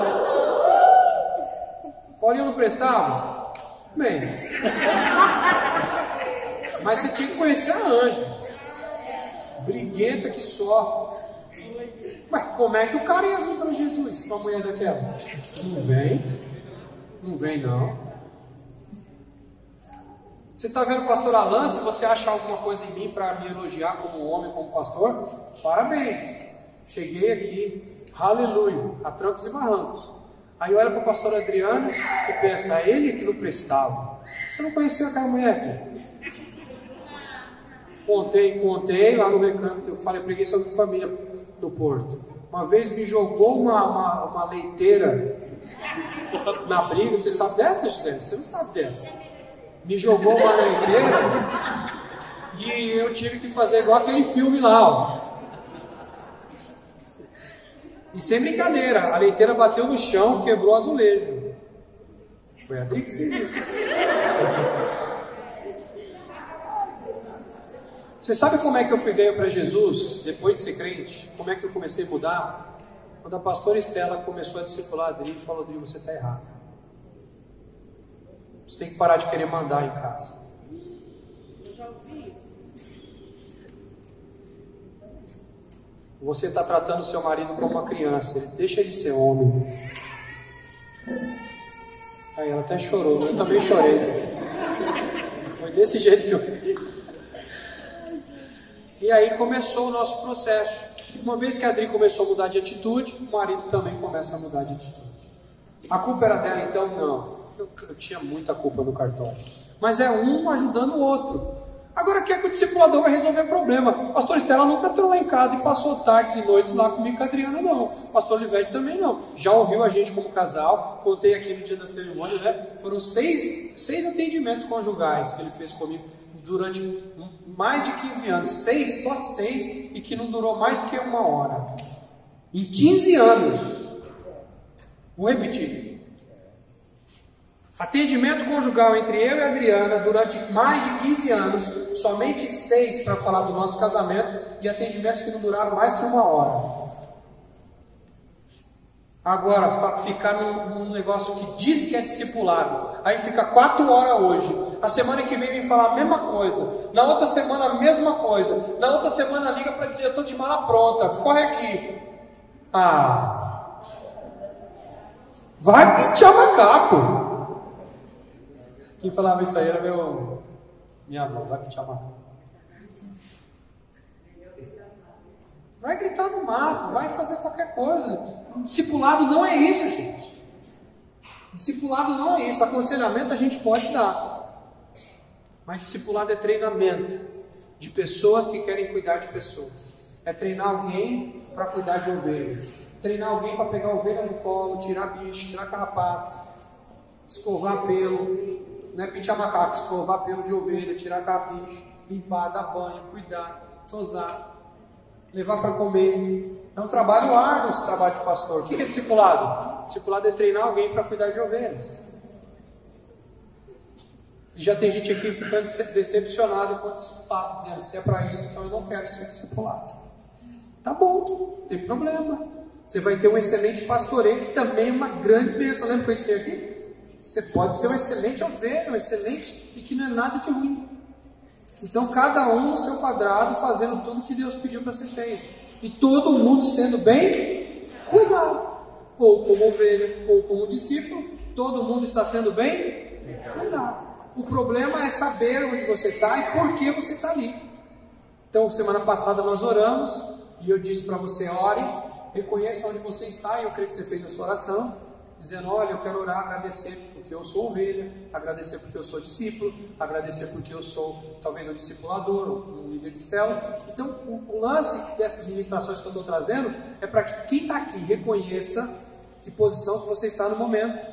Speaker 1: Paulinho não prestava? Bem. Mas você tinha que conhecer a Ângela. Briguenta que só. Mas como é que o cara ia vir para Jesus, para a mulher daquela? Não vem. Não vem não. Você está vendo o pastor Alan? Se você achar alguma coisa em mim para me elogiar como homem, como pastor, parabéns. Cheguei aqui, aleluia, a trancos e barrancos. Aí olha para a pastora Adriana e pensa: ele que não prestava. Você não conheceu aquela mulher, filho? Contei lá no recanto. Eu falei, preguei sobre família do Porto. Uma vez me jogou uma leiteira na briga. Você sabe dessa, Gisele? Você não sabe dessa. Me jogou uma leiteira e eu tive que fazer igual aquele filme lá, ó. E sem brincadeira, a leiteira bateu no chão, quebrou o azulejo. Foi a Adri que fez isso. Você sabe como é que eu fui ganho para Jesus, depois de ser crente? Como é que eu comecei a mudar? Quando a pastora Estela começou a discipular a Adri, falou: Adri, você está errado. Você tem que parar de querer mandar em casa. Você está tratando seu marido como uma criança. Deixa ele ser homem. Aí ela até chorou, eu também chorei. Foi desse jeito que eu... E aí começou o nosso processo. Uma vez que a Adri começou a mudar de atitude, o marido também começa a mudar de atitude. A culpa era dela então? Não. Eu tinha muita culpa no cartão. Mas é um ajudando o outro. Agora quer que o discipulador vai resolver o problema. Pastor Estela nunca entrou lá em casa e passou tardes e noites lá comigo com a Adriana, não. Pastor Olivete também não. Já ouviu a gente como casal, contei aqui no dia da cerimônia, né? Foram seis atendimentos conjugais que ele fez comigo durante mais de 15 anos. Só seis, e que não durou mais do que 1 hora. Em 15 anos. Vou repetir. Atendimento conjugal entre eu e a Adriana durante mais de 15 anos, somente 6 para falar do nosso casamento, e atendimentos que não duraram mais que 1 hora. Agora, ficar num negócio que diz que é discipulado, aí fica 4 horas hoje, a semana que vem falar a mesma coisa, na outra semana a mesma coisa, na outra semana liga para dizer: eu estou de mala pronta, corre aqui. Vai pinchar macaco. Quem falava isso aí era minha avó. Vai pinchar macaco. Vai gritar no mato, vai fazer qualquer coisa. Discipulado não é isso, gente. Discipulado não é isso. Aconselhamento a gente pode dar, mas discipulado é treinamento de pessoas que querem cuidar de pessoas. É treinar alguém para cuidar de ovelha, treinar alguém para pegar a ovelha no colo, tirar bicho, tirar carrapato, escovar pelo. Não é pinchar macaco, escovar pelo de ovelha, tirar capiche, limpar, dar banho, cuidar, tosar, levar para comer. É um trabalho árduo esse trabalho de pastor. O que é discipulado? Discipulado é treinar alguém para cuidar de ovelhas. E já tem gente aqui ficando decepcionado com o discipulado, dizendo: se é para isso, então eu não quero ser discipulado. Tá bom, não tem problema. Você vai ter um excelente pastoreio, que também é uma grande bênção. Lembra que eu ensinei aqui? Você pode ser um excelente ovelha, um excelente, e que não é nada de ruim. Então cada um no seu quadrado, fazendo tudo que Deus pediu para ser feito, e todo mundo sendo bem cuidado, ou como ovelha, ou como discípulo. Todo mundo está sendo bem cuidado. O problema é saber onde você está e por que você está ali. Então semana passada nós oramos, e eu disse para você: ore, reconheça onde você está, e eu creio que você fez a sua oração, dizendo: olha, eu quero orar, agradecer porque eu sou ovelha, agradecer porque eu sou discípulo, agradecer porque eu sou talvez um discipulador, um líder de célula. Então o lance dessas ministrações que eu estou trazendo é para que quem está aqui reconheça que posição que você está no momento.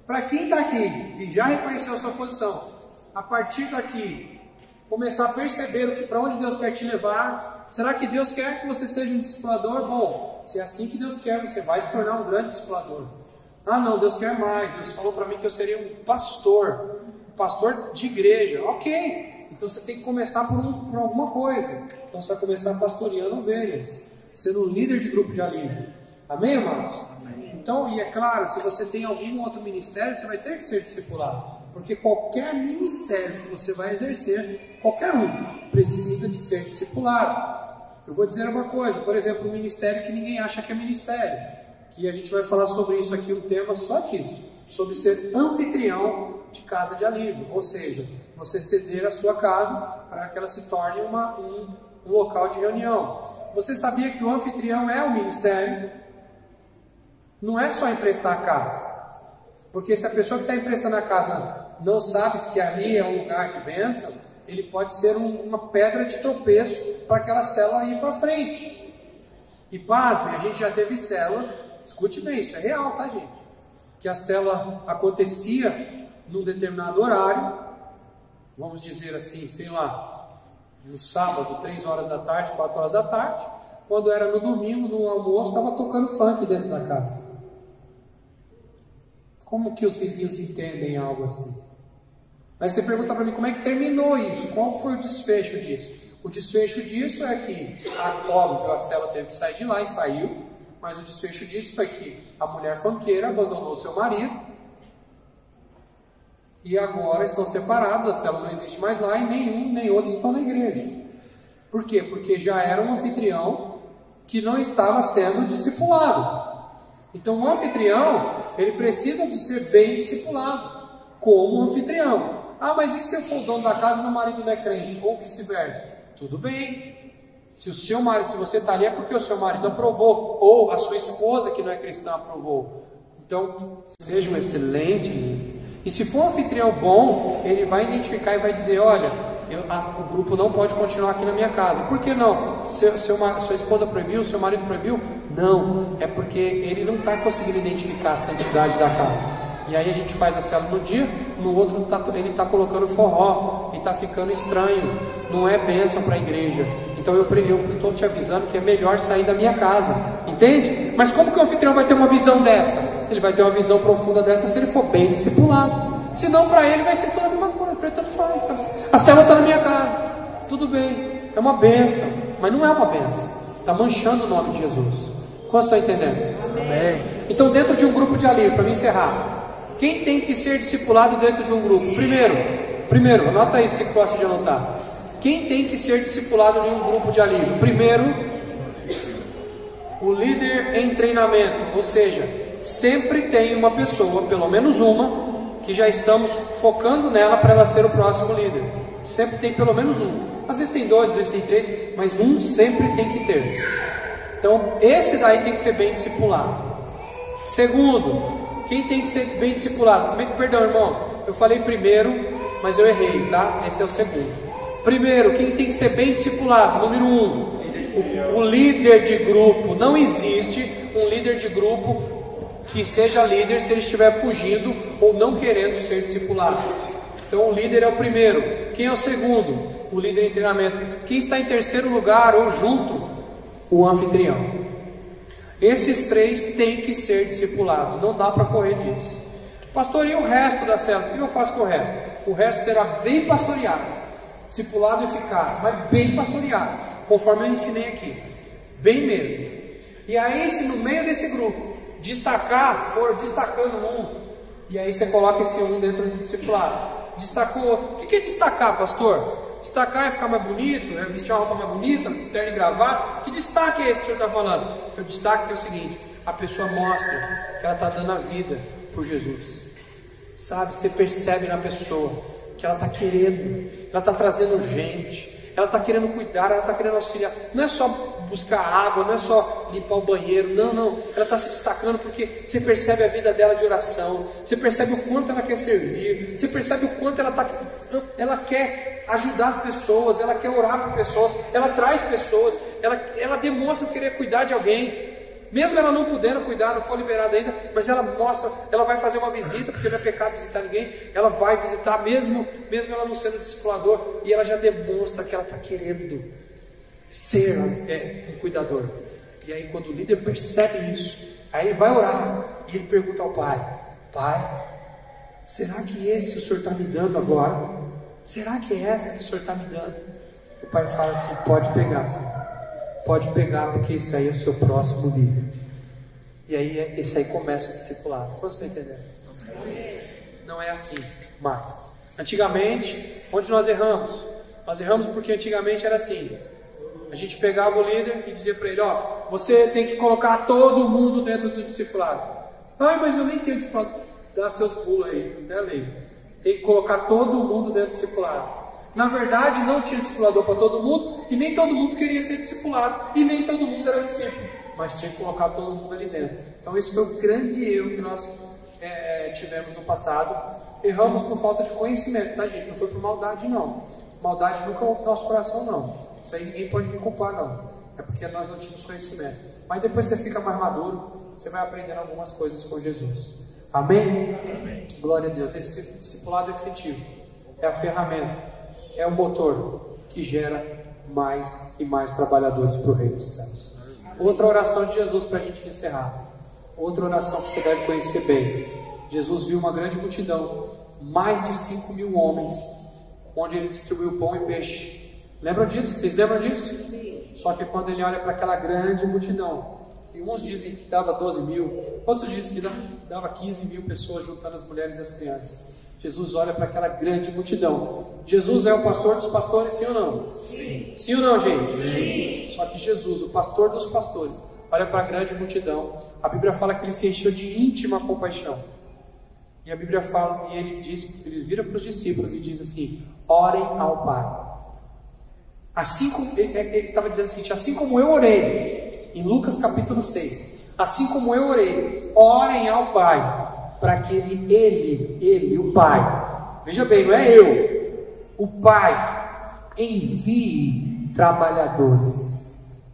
Speaker 1: Para quem está aqui, que já reconheceu a sua posição, a partir daqui começar a perceber o que, para onde Deus quer te levar. Será que Deus quer que você seja um discipulador? Bom, se é assim que Deus quer, você vai se tornar um grande discipulador. Não, Deus quer mais. Deus falou para mim que eu seria um pastor de igreja. Ok, então você tem que começar por alguma coisa. Então você vai começar pastoreando ovelhas, sendo um líder de grupo de alívio. Amém, irmãos? Amém. Então, e é claro, se você tem algum outro ministério, você vai ter que ser discipulado, porque qualquer ministério que você vai exercer, qualquer um, precisa de ser discipulado. Eu vou dizer uma coisa, por exemplo, um ministério que ninguém acha que é ministério, que a gente vai falar sobre isso aqui, um tema só disso, sobre ser anfitrião de casa de alívio, ou seja, você ceder a sua casa para que ela se torne um local de reunião. Você sabia que o anfitrião é um ministério? Não é só emprestar a casa, porque se a pessoa que está emprestando a casa não sabe que ali é um lugar de bênção, ele pode ser uma pedra de tropeço para aquela célula ir para frente. E pasmem, a gente já teve células, escute bem, isso é real, tá, gente? Que a célula acontecia num determinado horário, vamos dizer assim, sei lá, no sábado, 3 horas da tarde, 4 horas da tarde. Quando era no domingo, no almoço, estava tocando funk dentro da casa. Como que os vizinhos entendem algo assim? Mas você pergunta para mim, como é que terminou isso? Qual foi o desfecho disso? O desfecho disso é que, óbvio, a célula teve que sair de lá e saiu, mas o desfecho disso foi que a mulher funkeira abandonou seu marido, e agora estão separados, a célula não existe mais lá, e nenhum nem outro estão na igreja. Por quê? Porque já era um anfitrião que não estava sendo discipulado. Então o anfitrião, ele precisa de ser bem discipulado, como anfitrião. Ah, mas e se eu for o dono da casa e meu marido não é crente? Ou vice-versa? Tudo bem. Se o seu marido, se você está ali, é porque o seu marido aprovou, ou a sua esposa que não é cristã aprovou. Então, seja um excelente líder. E se for um anfitrião bom, ele vai identificar e vai dizer: olha, o grupo não pode continuar aqui na minha casa. Por que não? Sua esposa proibiu, seu marido proibiu? Não, é porque ele não está conseguindo identificar a santidade da casa. E aí a gente faz a célula no dia, no outro ele está colocando forró, e está ficando estranho, não é bênção para a igreja. Então eu estou te avisando que é melhor sair da minha casa, entende? Mas como que o anfitrião vai ter uma visão dessa? Ele vai ter uma visão profunda dessa se ele for bem discipulado. Senão para ele vai ser toda a mesma coisa, para ele tanto faz, sabe? A célula está na minha casa, tudo bem, é uma bênção, mas não é uma bênção, está manchando o nome de Jesus. Quantos estão entendendo? Amém. Então dentro de um grupo de alívio, para me encerrar, quem tem que ser discipulado dentro de um grupo? Primeiro, anota aí se gosta de anotar. Quem tem que ser discipulado em um grupo de alívio? Primeiro, o líder em treinamento, ou seja, sempre tem uma pessoa, pelo menos uma, que já estamos focando nela para ela ser o próximo líder. Sempre tem pelo menos um. Às vezes tem dois, às vezes tem três, mas um sempre tem que ter. Então, esse daí tem que ser bem discipulado. Segundo, quem tem que ser bem discipulado? Perdão, irmãos, eu falei primeiro, mas eu errei, tá? Esse é o segundo. Primeiro, quem tem que ser bem discipulado? Número 1, o líder de grupo. Não existe um líder de grupo que seja líder se ele estiver fugindo ou não querendo ser discipulado. Então o líder é o primeiro. Quem é o segundo? O líder em treinamento. Quem está em terceiro lugar ou junto? O anfitrião. Esses três têm que ser discipulados, não dá para correr disso. Pastor, e o resto da célula? O que eu faço com o resto? O resto será bem pastoreado, discipulado eficaz, mas bem pastoreado, conforme eu ensinei aqui, bem mesmo. E aí, se no meio desse grupo for destacando um, e aí você coloca esse um dentro do discipulado, destacou outro. O que é destacar, pastor? Destacar é ficar mais bonito, é vestir uma roupa mais bonita, terno e gravata. Que destaque é esse que o senhor está falando? Que o destaque é o seguinte: a pessoa mostra que ela está dando a vida por Jesus, sabe? Você percebe na pessoa que ela está querendo, ela está trazendo gente, ela está querendo cuidar, ela está querendo auxiliar. Não é só buscar água, não é só limpar o banheiro, não. Ela está se destacando porque você percebe a vida dela de oração, você percebe o quanto ela quer servir, você percebe o quanto ela quer ajudar as pessoas, ela quer orar por pessoas, ela traz pessoas, ela demonstra querer cuidar de alguém. Mesmo ela não podendo cuidar, não for liberada ainda, mas ela mostra, ela vai fazer uma visita, porque não é pecado visitar ninguém, ela vai visitar, mesmo ela não sendo discipulador, e ela já demonstra que ela está querendo ser um cuidador. E aí quando o líder percebe isso, aí ele vai orar, e ele pergunta ao pai: Pai, será que esse o senhor está me dando agora? Será que é essa que o senhor está me dando? O pai fala assim: pode pegar, filho. Pode pegar, porque esse aí é o seu próximo líder. E aí esse aí começa o discipulado. Como você está entendendo? Não é assim mais. Antigamente, onde nós erramos? Nós erramos porque antigamente era assim. A gente pegava o líder e dizia para ele: ó, você tem que colocar todo mundo dentro do discipulado. Ai, mas eu nem tenho discipulado. Dá seus pulos aí, né, Lei? Tem que colocar todo mundo dentro do discipulado. Na verdade, não tinha discipulador para todo mundo, e nem todo mundo queria ser discipulado, e nem todo mundo era discípulo, mas tinha que colocar todo mundo ali dentro. Então esse foi o grande erro que nós tivemos no passado. Erramos por falta de conhecimento, tá, gente? Não foi por maldade, não. Maldade nunca houve no nosso coração, não. Isso aí ninguém pode me culpar, não. É porque nós não tínhamos conhecimento. Mas depois você fica mais maduro, você vai aprendendo algumas coisas com Jesus. Amém? Amém. Glória a Deus. Discipulado efetivo é a ferramenta, é o motor que gera mais e mais trabalhadores para o reino dos céus. Outra oração de Jesus para a gente encerrar. Outra oração que você deve conhecer bem. Jesus viu uma grande multidão, mais de 5.000 homens, onde ele distribuiu pão e peixe. Lembram disso? Vocês lembram disso? Só que quando ele olha para aquela grande multidão, que uns dizem que dava 12.000, outros dizem que dava 15.000 pessoas, juntando as mulheres e as crianças. Jesus olha para aquela grande multidão. Jesus é o pastor dos pastores, sim ou não? Sim. Sim ou não, gente? Sim. Só que Jesus, o pastor dos pastores, olha para a grande multidão. A Bíblia fala que ele se encheu de íntima compaixão. E a Bíblia fala, e ele vira para os discípulos e diz assim: orem ao Pai. Assim como ele estava dizendo assim, assim como eu orei, em Lucas capítulo 6, assim como eu orei, orem ao Pai, para que ele, o Pai, veja bem, não é eu, o Pai, envie trabalhadores,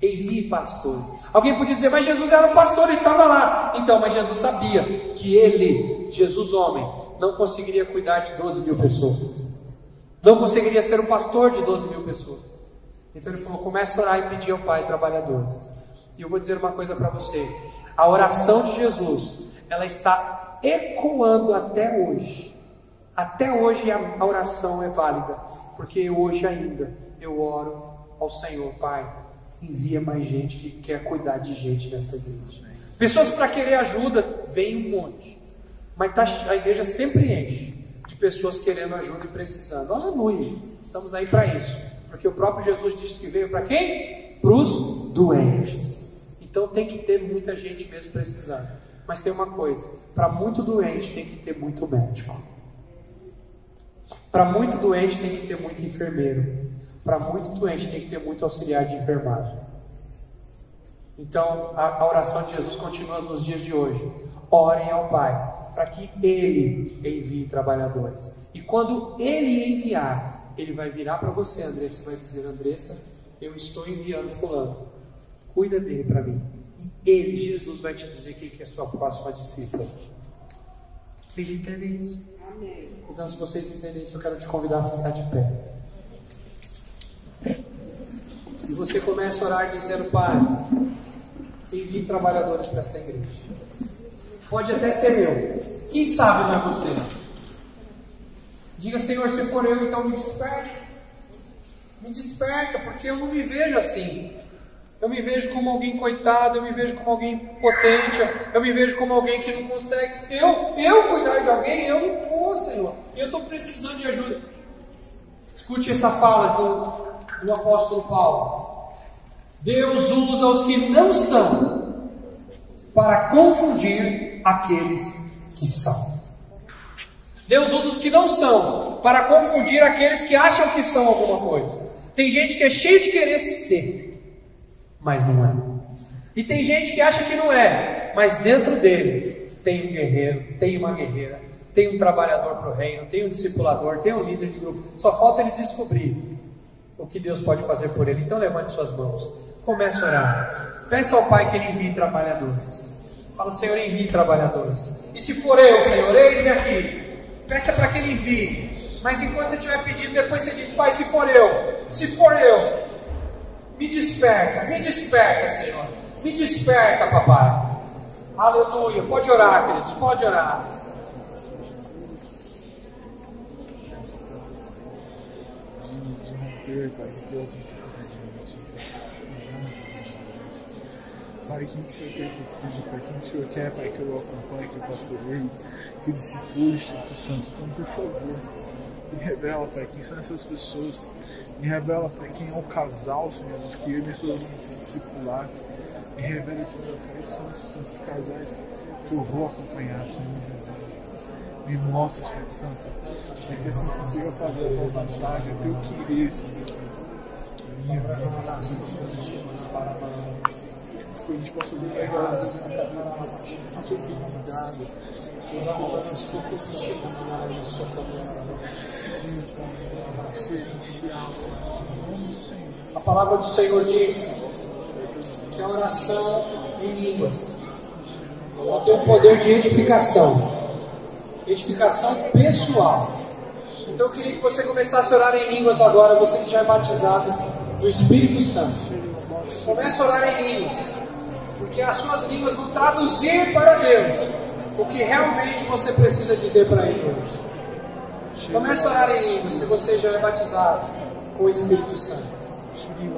Speaker 1: envie pastores. Alguém podia dizer, mas Jesus era um pastor e estava lá. Então, mas Jesus sabia que ele, Jesus homem, não conseguiria cuidar de 12 mil pessoas, não conseguiria ser um pastor de 12 mil pessoas. Então ele falou, começa a orar e pedir ao Pai trabalhadores. E eu vou dizer uma coisa para você, a oração de Jesus, ela está ecoando até hoje. Até hoje a oração é válida, porque hoje ainda eu oro ao Senhor: Pai, envia mais gente que quer cuidar de gente nesta igreja. Pessoas para querer ajuda, vem um monte, mas a igreja sempre enche de pessoas querendo ajuda e precisando. Aleluia, estamos aí para isso. Porque o próprio Jesus disse que veio para quem? Para os doentes. Então tem que ter muita gente mesmo precisando. Mas tem uma coisa, para muito doente tem que ter muito médico. Para muito doente tem que ter muito enfermeiro. Para muito doente tem que ter muito auxiliar de enfermagem. Então a oração de Jesus continua nos dias de hoje. Orem ao Pai, para que Ele envie trabalhadores. E quando Ele enviar, Ele vai virar para você, Andressa, e vai dizer: Andressa, eu estou enviando fulano, cuida dele para mim. E Ele, Jesus, vai te dizer que é a sua próxima discípula. Vocês entendem isso?
Speaker 2: Amém.
Speaker 1: Então, se vocês entendem isso, eu quero te convidar a ficar de pé. E você começa a orar dizendo: Pai, envie trabalhadores para esta igreja. Pode até ser eu, quem sabe não é você. Diga: Senhor, se for eu, então me desperta, porque eu não me vejo assim. Eu me vejo como alguém coitado, eu me vejo como alguém potente, eu me vejo como alguém que não consegue. Eu cuidar de alguém, eu não vou, Senhor. Eu estou precisando de ajuda. Escute essa fala do apóstolo Paulo: Deus usa os que não são para confundir aqueles que são. Deus usa os que não são para confundir aqueles que acham que são alguma coisa. Tem gente que é cheio de querer ser, mas não é. E tem gente que acha que não é, mas dentro dele tem um guerreiro, tem uma guerreira, tem um trabalhador para o reino, tem um discipulador, tem um líder de grupo. Só falta ele descobrir o que Deus pode fazer por ele. Então levante suas mãos, comece a orar, peça ao Pai que Ele envie trabalhadores. Fala: Senhor, envie trabalhadores. E se for eu, Senhor, eis-me aqui. Peça para que Ele envie. Mas enquanto você estiver pedindo, depois você diz: Pai, se for eu, me desperta, Senhor, me desperta, papai. Aleluia. Pode orar, queridos, pode orar.
Speaker 3: Pai, quem que o Senhor quer que eu cuide, Pai, quem que o Senhor quer, Pai, que eu acompanhe, que eu pastoreie, que eu discipule, Espírito Santo. Então, por favor, me revela, Pai, quem são essas pessoas. Me revela, Pai, quem é o casal, Senhor, que eu e minha esposa vamos discipular. Me revela, Espírito Santo, quais são os casais que eu vou acompanhar, Senhor. Me mostra, Espírito Santo, para que assim consiga fazer a tua vontade, o teu querer, Senhor. Minha vida, que a gente possa liberar as suas dignidades, essas proteções,
Speaker 1: a palavra do Senhor diz que a oração em línguas ela tem um poder de edificação pessoal. Então eu queria que você começasse a orar em línguas agora, você que já é batizado no Espírito Santo. Comece a orar em línguas, porque as suas línguas vão traduzir para Deus o que realmente você precisa dizer para Ele hoje. Comece a orar em línguas se você já é batizado com o Espírito Santo.
Speaker 3: Shri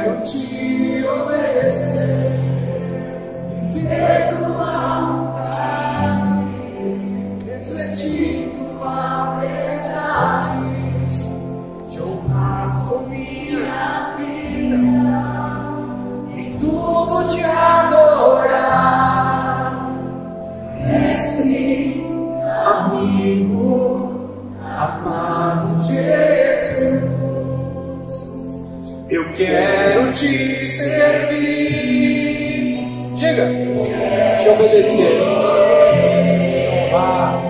Speaker 1: quero te obedecer, viver tua vontade, refletir tua verdade, te honrar com minha vida, em tudo te adorar, mestre, amigo, amado Jesus. Eu quero te servir. Diga, te obedecer, te honrar,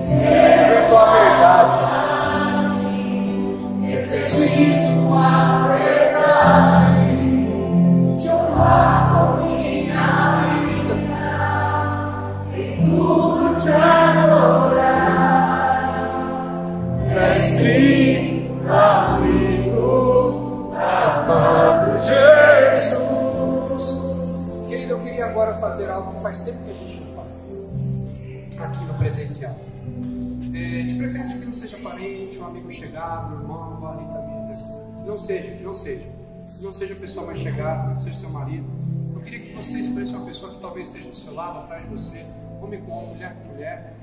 Speaker 1: viver tua verdade, refletir tua verdade, te honrar com minha vida, em tudo te adorar, mestre, amigo, amado Jesus. Querido, eu queria agora fazer algo que faz tempo que a gente não faz aqui no presencial. De preferência que não seja parente, um amigo chegado, um irmão, ali também. Que não seja a pessoa mais chegada, que não seja seu marido. Eu queria que você escolhesse uma pessoa que talvez esteja do seu lado, atrás de você, homem com homem, mulher com mulher.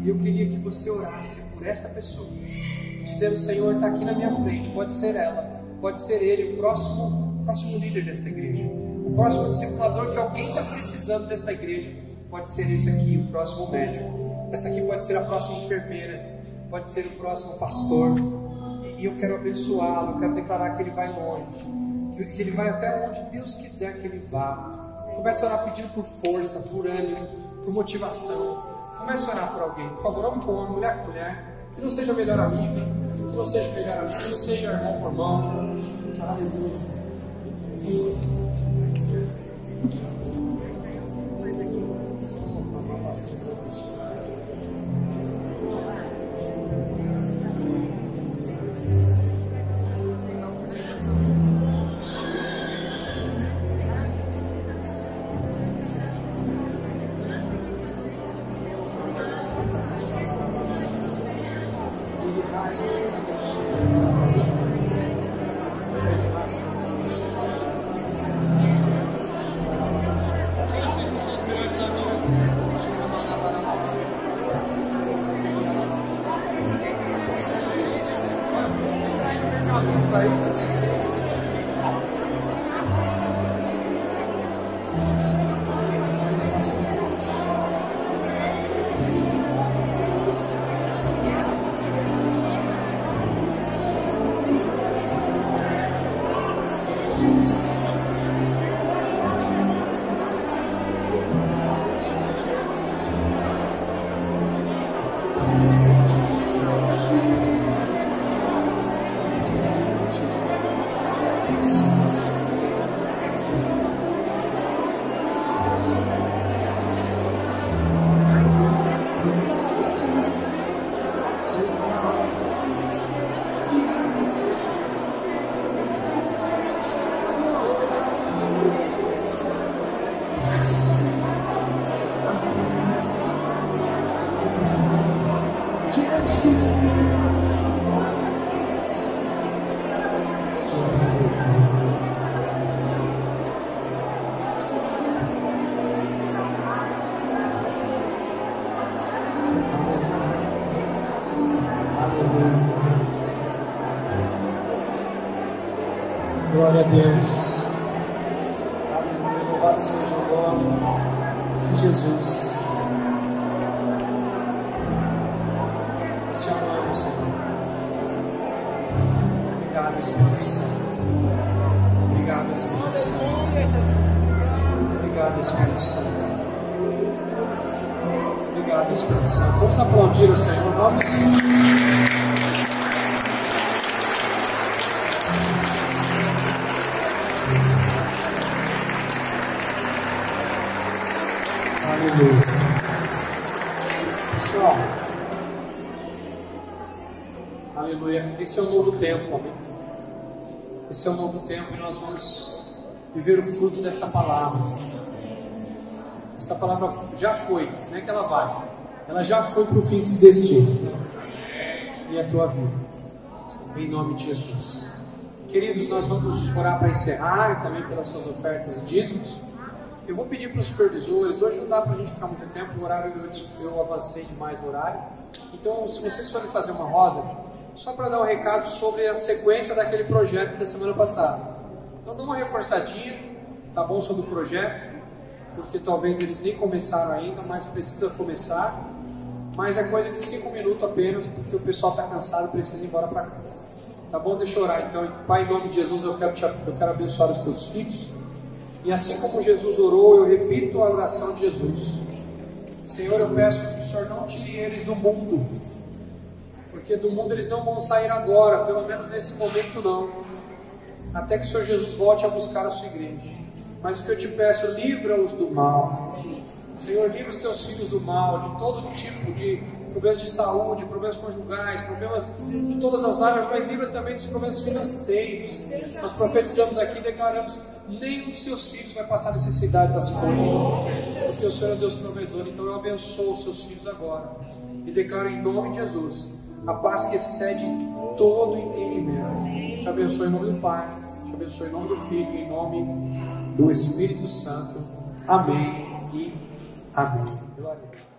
Speaker 1: E eu queria que você orasse por esta pessoa, dizendo: Senhor, está aqui na minha frente. Pode ser ela, pode ser ele, o próximo líder desta igreja, o próximo discipulador que alguém está precisando desta igreja. Pode ser esse aqui, o próximo médico. Essa aqui pode ser a próxima enfermeira, pode ser o próximo pastor. E eu quero abençoá-lo, eu quero declarar que ele vai longe, que ele vai até onde Deus quiser que ele vá. Comece a orar pedindo por força, por ânimo, por motivação. Comece a orar por alguém, por favor, homem com homem, mulher com mulher. Que não seja melhor amiga, que não seja melhor amigo, que não seja irmão por irmão. Aleluia. Glória a Deus. Aleluia. Louvado seja o nome de Jesus. Nós te amamos, Senhor. Obrigado, Espírito Santo. Obrigado, Espírito Santo. Obrigado, Espírito Santo. Obrigado, Espírito Santo. Vamos aplaudir o Senhor. Vamos. Pessoal, aleluia, esse é o novo tempo, amém? Esse é o novo tempo e nós vamos viver o fruto desta palavra. Esta palavra já foi, não é que ela vai, ela já foi para o fim desse destino. E a tua vida, em nome de Jesus. Queridos, nós vamos orar para encerrar e também pelas suas ofertas e dízimos. Eu vou pedir para os supervisores, hoje não dá para a gente ficar muito tempo, o horário eu avancei demais o horário. Então, se vocês forem fazer uma roda, só para dar um recado sobre a sequência daquele projeto da semana passada. Então, dá uma reforçadinha, tá bom, sobre o projeto, porque talvez eles nem começaram ainda, mas precisa começar. Mas é coisa de 5 minutos apenas, porque o pessoal está cansado e precisa ir embora para casa. Tá bom? Deixa eu orar então. Pai, em nome de Jesus, eu quero abençoar os teus filhos. E assim como Jesus orou, eu repito a oração de Jesus. Senhor, eu peço que o Senhor não tire eles do mundo, porque do mundo eles não vão sair agora, pelo menos nesse momento não, até que o Senhor Jesus volte a buscar a sua igreja. Mas o que eu te peço, livra-os do mal. Senhor, livra os teus filhos do mal, de todo tipo de problemas de saúde, problemas conjugais, problemas de todas as áreas, mas livra também dos problemas financeiros. Nós profetizamos aqui e declaramos: nenhum de seus filhos vai passar necessidade das coisas, porque o Senhor é Deus provedor. Então eu abençoo os seus filhos agora e declaro em nome de Jesus a paz que excede todo entendimento. Te abençoe em nome do Pai, te abençoe em nome do Filho e em nome do Espírito Santo. Amém e amém. Glória a Deus.